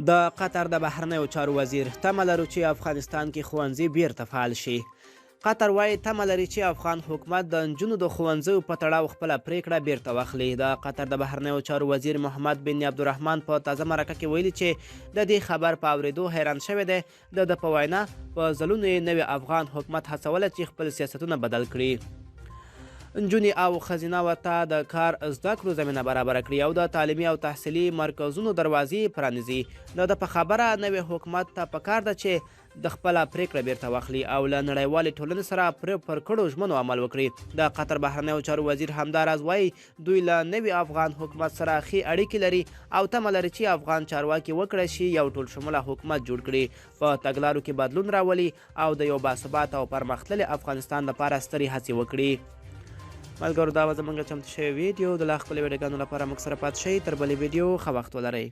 د قطر د بهرنیو چارو وزیر تمه لرو چې افغانستان کې ښوونځي بیرته فعال شي. قطر وایي تمه لري چې افغان حکومت د نجونو د ښوونځیو په تړاو خپله پریکړه بیرته واخلي. د قطر د بهرنیو چارو وزیر محمد بن عبدالرحمن په تازه مرکه کې ویلي چې د دې خبر په اورېدو حیران شوی دی. د په وینا په ځلونو یې نوي افغان حکومت هڅوله چې خپل سیاستونه بدل کړي. نجونې او ښځینه ورته د کار زده کړو زمینه برابره کړي او د تعلیمي او تحصیلي مرکزونو دروازې پرانیزي. د په خبره نوي حکومت ته پکار ده چې د خپله پریکړه بیرته واخلي او له نړیوالې ټولنې سره پر کړو ژمنو عمل وکړي. د قطر بهرنیو چارو وزیر همداراز وایي دوی له نوي افغان حکومت سره ښې اړیکې لري او تمه لري چې افغان چارواکي وکړی شي یو ټول شموله حکومت جوړ کړي، په تګلارو کې بدلون راولي او د یو باثباته او پرمختللي افغانستان لپاره سترې هڅې وکړي. ملګرو دا وه زموږ چمتو شوې ویډیو. د لا خپلې ویډیوګانو لپاره موږ سره پاتې شئ. تر بلې ویډیو ښه وخت ولرئ.